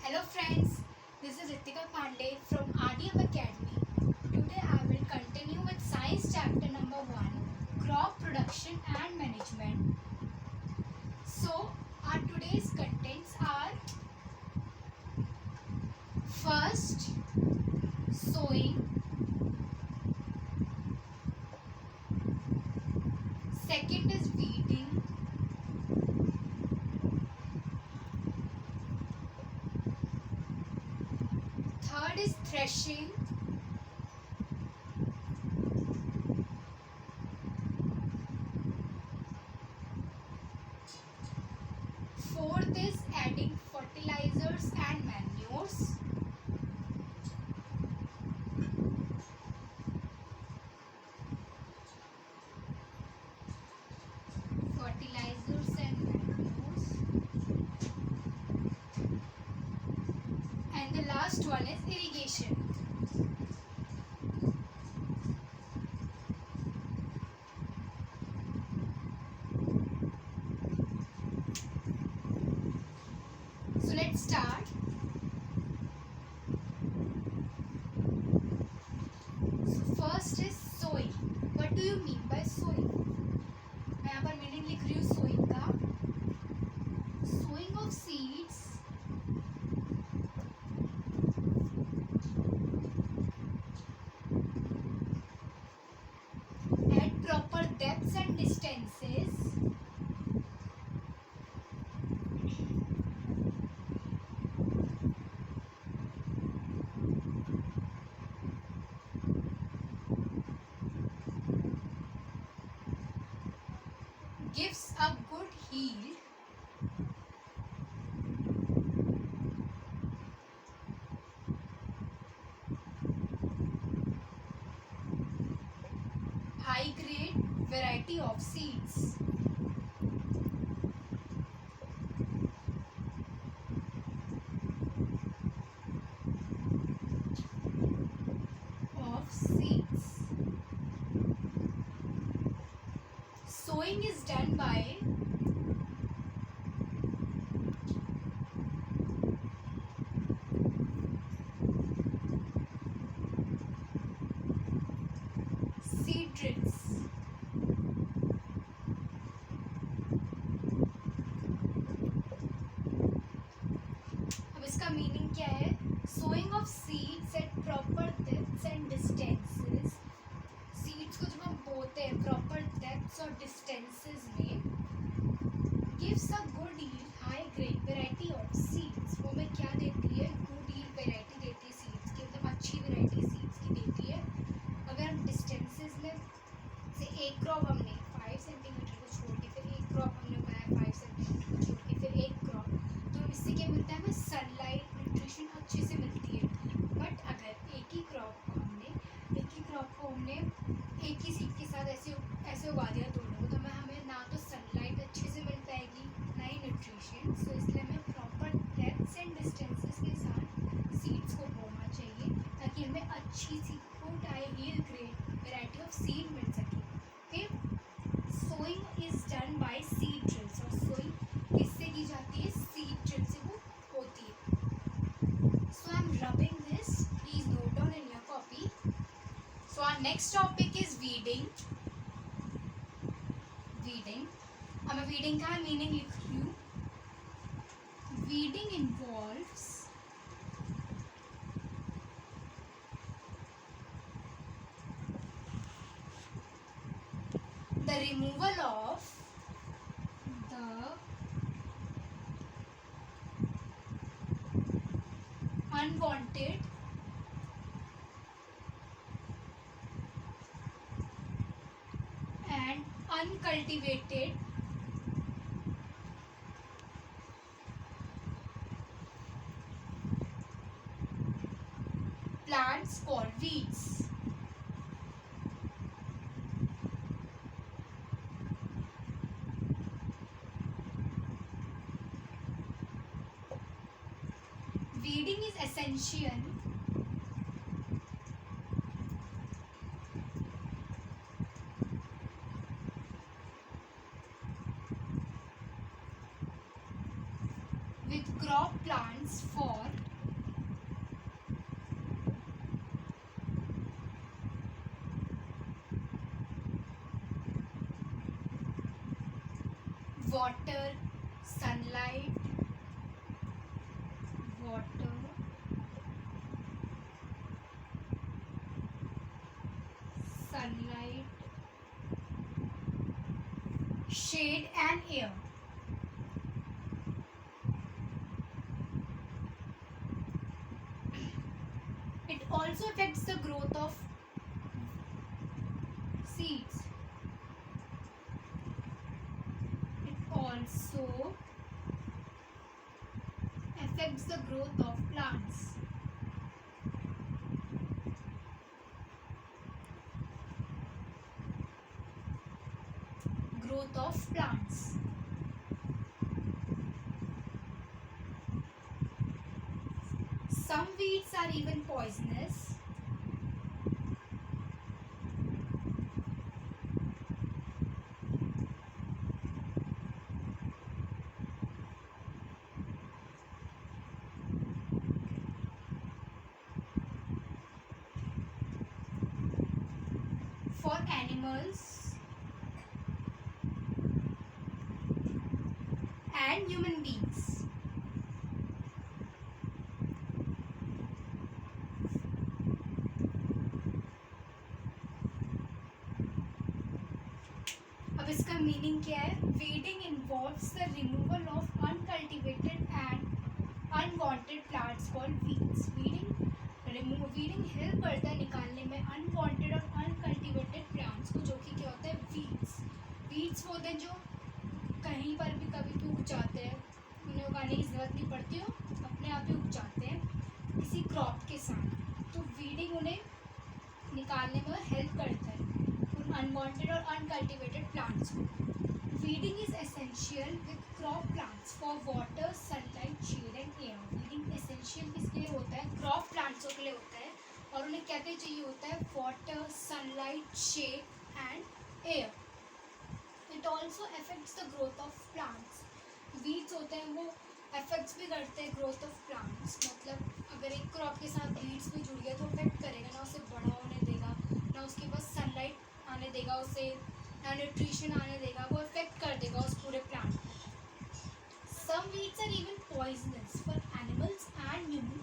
Hello friends, this is Ritika Pandey from RDM Academy. Today I will continue with science chapter number 1, crop production and management. So our today's contents are: first, sowing; second is weeding; third is threshing; fourth is adding fertilizers and manures; and the last one is irrigation. So let's start. So first is sowing. What do you mean by sowing? मैं यहाँ पर meaning लिख रही हूँ sowing का. Sowing of seeds at proper depths and distances gives a good yield high grade variety of seeds. Sowing is done by seed drills. अब इसका meaning क्या है? Sowing of seeds at proper depths and distances. Seeds को जब हम बोते हैं proper depths और distances में, gives a good yield, high grade variety of seeds. वो हमें क्या देती है? Good yield variety देती है seeds की, मतलब अच्छी variety seeds की देती है. अगर हम distances में से एक क्रॉप हमने 5 सेंटीमीटर को छोड़ के फिर एक क्रॉप हमने उगाया 5 सेंटीमीटर को छोड़ के फिर एक क्रॉप, तो इससे क्या मिलता है? हमें सनलाइट न्यूट्रिशन अच्छे से मिलती है. बट अगर एक ही क्रॉप को हमने एक ही सीड के साथ ऐसे उगा दिया दोनों को, तो हमें ना तो सनलाइट अच्छे से मिल पाएगी ना ही न्यूट्रिशन. सो इसलिए हमें प्रॉपर डेप्थ्स एंड डिस्टेंसेस के साथ सीड्स को बोना चाहिए ताकि हमें अच्छी सी good high grade variety of seed मिल सके. Okay, sowing is done by seed drills. और सोइंग किससे की जाती है? सीड ड्रिल से वो होती है. So I am rubbing this, please note down in your copy. So our next topic is weeding. अब मैं वीडिंग का मीनिंग लिख रही हूँ. Weeding involves the removal of the unwanted and uncultivated plants called weeds. Weeding is essential with crop crop plants for water, sunlight, water, sunlight, shade and air. It also affects the growth of seeds. It also affects the growth of plants. Growth of plants. Some weeds are even poisonous. For animals and human beings. अब इसका meaning क्या है? Weeding involves the removal of uncultivated and unwanted plants called weeds. Weeding help करता है निकालने में unwanted और uncultivated plants को, जो कि क्या होता है? वीड्स होते हैं जो कहीं पर भी कभी भी उग जाते हैं, उन्हें उगाने की ज़रूरत नहीं पड़ती, हो अपने आप ही उग जाते हैं किसी क्रॉप के साथ. तो वीडिंग उन्हें निकालने में हेल्प करता है उन अनवांटेड और अनकल्टिवेटेड प्लांट्स को. Weeding is essential with crop plants for water, sunlight, shade and air. Weeding essential किसके लिए होता है? क्रॉप प्लांट्सों के लिए होता है. और उन्हें क्या क्या चाहिए होता है? Water, sunlight, shade and air. It also affects the growth of plants. Weeds होते हैं वो अफेक्ट्स भी करते हैं ग्रोथ ऑफ प्लांट्स. मतलब अगर एक क्रॉप के साथ वीड्स भी जुड़ गया तो अफेक्ट करेगा ना, उसे बड़ा होने देगा ना, उसके पास सनलाइट आने देगा, उसे ना न्यूट्रिशन आने देगा, वो अफेक्ट कर देगा उस पूरे प्लांट को. Some weeds are even poisonous for animals and human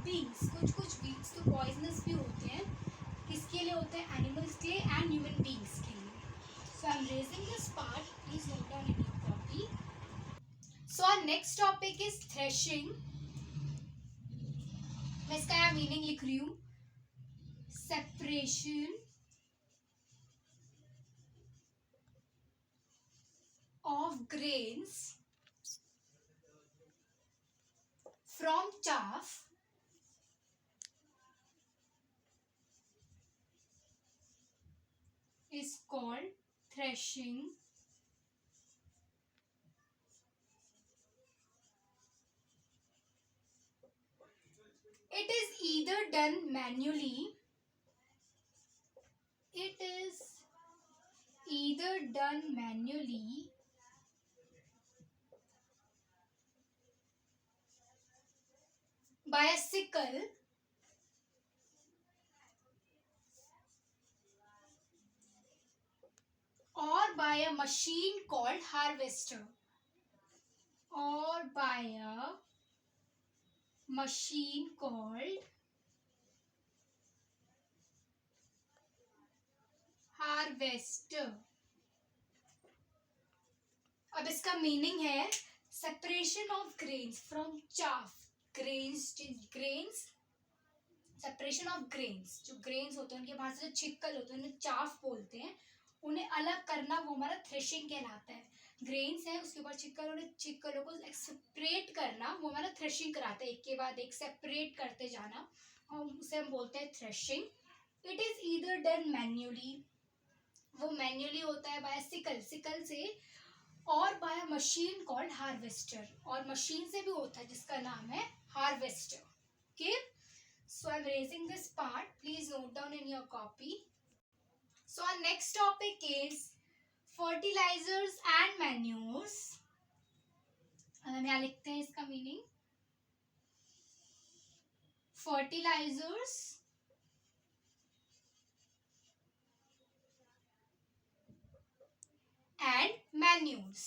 beings. कुछ वीड्स तो पॉइजनस भी होते हैं. किसके लिए होते हैं? एनिमल्स के लिए एंड ह्यूमन बींग्स के लिए. So I'm raising this part. Please note down in your copy. So our next topic is threshing. मैं इसका यहाँ मीनिंग लिख रही हूँ. Separation of grains from chaff is called threshing. It is either done manually. It is either done manually by a sickle or by a machine called harvester. Or by a machine called harvester. अब इसका meaning है separation of grains from chaff. Grains separation of grains, जो grains होते हैं उनके बाहर से जो छिक्कल होते हैं उन्हें चाफ बोलते हैं. उन्हें अलग करना वो हमारा थ्रेशिंग कहलाता है. ग्रेन्स है उसके ऊपर छिक्कल, और छिक्कलों को सेपरेट करना वो हमारा थ्रेशिंग कराता है. एक के बाद एक सेपरेट करते जाना, और उसे हम बोलते हैं threshing. It is either done manually, वो मैन्युअली होता है बाय सिकल से, और by a machine called harvester, और मशीन से भी होता है जिसका नाम है harvester. Okay, so I am erasing this part. Please note down in your copy. So our next topic is fertilizers and manures. हम यहाँ लिखते हैं इसका meaning. fertilizers and manures.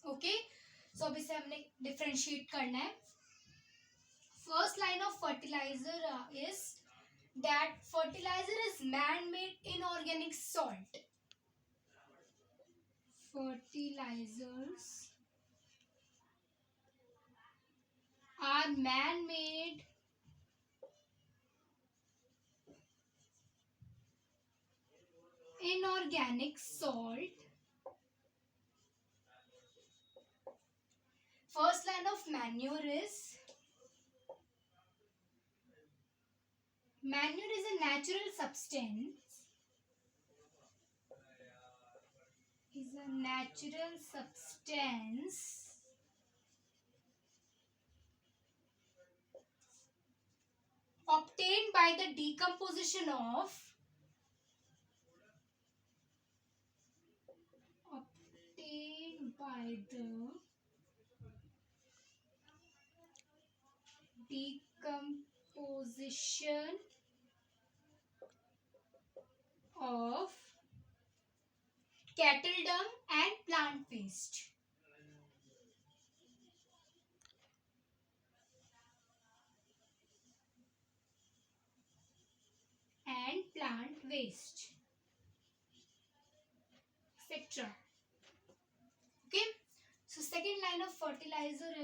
Okay, सो अब इसे हमने डिफरेंशिएट करना है. First line of fertilizer is that fertilizer is man made inorganic salt. Fertilizers are man-made inorganic salt. First line of manure is a natural substance. Is a natural substance obtained by the decomposition of decomposition of cattle dung and plant waste. Etc. Okay. So second line of fertilizer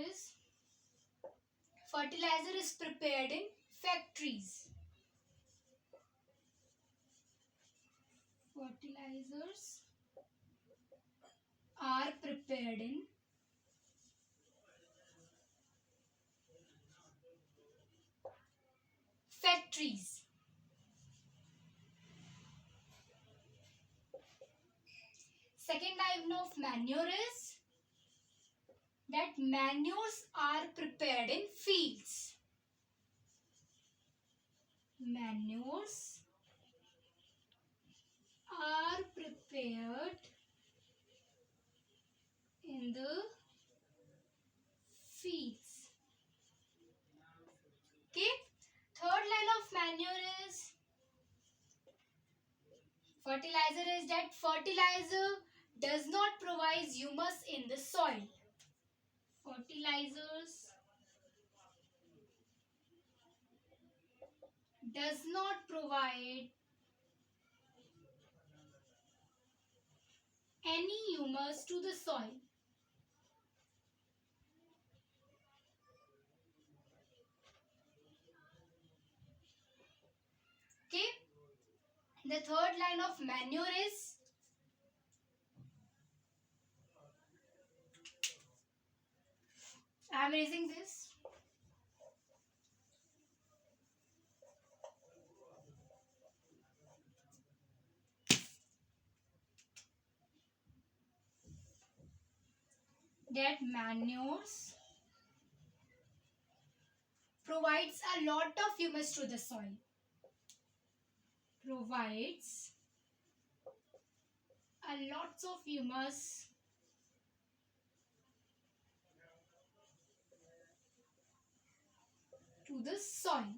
is prepared in factories. Fertilizers are prepared in factories. Second line of manure is that manures are prepared in fields. Manures are prepared in the fields. Okay. Third line of manure is fertilizer is that fertilizer does not provide humus in the soil. Fertilizers does not provide any humus to the soil. Okay. The third line of manure is I am erasing this. That manures provides a lot of humus to the soil. Provides a lots of humus to the soil.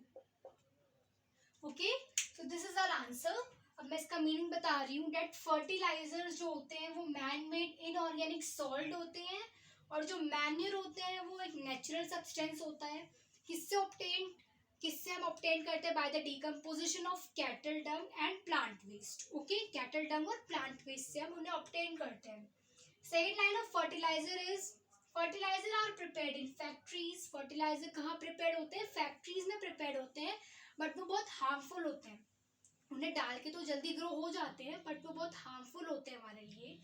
Okay, so this is our answer. अब मैं इसका meaning बता रही हूँ. Date fertilisers जो होते हैं वो मैन मेड इनऑर्गेनिक सॉल्ट होते हैं और जो मैन्यूर होते हैं वो एक नेचुरल सब्सटेंस होता है. किससे हम ऑब्टेन करते हैं? By the decomposition of cattle dung and plant waste. Okay, cattle dung और प्लांट वेस्ट से हम उन्हें ऑब्टेन करते हैं. Second line of fertilizer is fertilizer are prepared in factories. Fertilizer कहाँ प्रिपेयर होते हैं? फैक्ट्रीज में प्रिपेयर होते हैं, बट वो बहुत हार्मफुल होते हैं. उन्हें डाल के तो जल्दी ग्रो हो जाते हैं, बट वो बहुत हार्मफुल होते हैं हमारे लिए.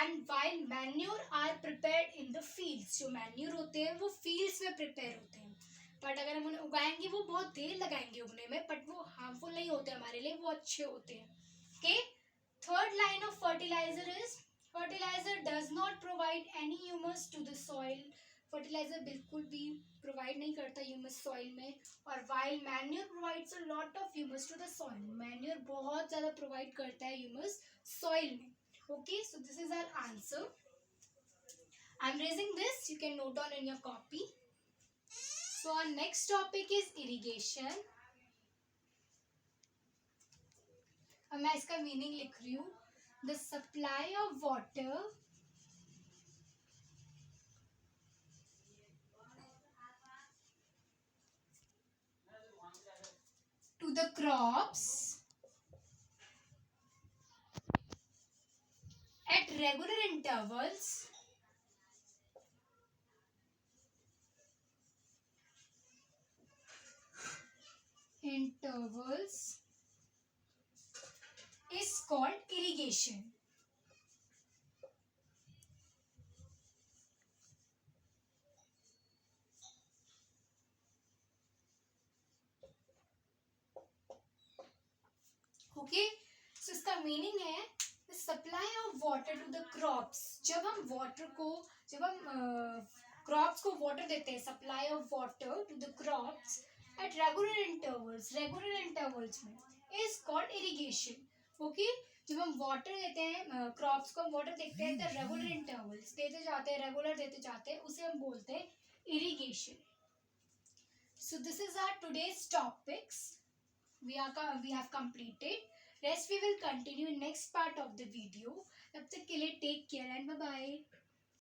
And while manure are prepared in the fields. जो मैन्योर होते हैं वो फील्ड्स में प्रिपेयर होते हैं, बट अगर हम उन्हें उगाएंगे वो बहुत देर लगाएंगे उगने में, बट वो हार्मफुल नहीं होते हमारे लिए, वो अच्छे होते हैं. Okay. Third line of fertilizer is fertilizer does not provide any humus to the soil. Fertilizer बिल्कुल भी प्रोवाइड नहीं करता ह्यूमस सॉइल में. और while manure provides a lot of humus to the soil. Manure बहुत ज़्यादा प्रोवाइड करता है ह्यूमस सॉइल में. Okay, so this is our answer. I'm raising this, you can note down in your copy. So our next topic is irrigation. अब मैं इसका meaning लिख रही हूँ. The supply of water to the crops at regular intervals is called irrigation. Okay, so इसका meaning है the supply of water to the crops. जब हम crops को water देते हैं, supply of water to the crops at regular intervals में is called irrigation. Okay, जब हम water देते हैं crops को हम water देते हैं the regular intervals देते जाते हैं, regular देते जाते हैं, उसे हम बोलते हैं irrigation. So this is our today's topics. We have completed. Rest we will continue in next part of the video. तब तक के लिए take care and bye bye.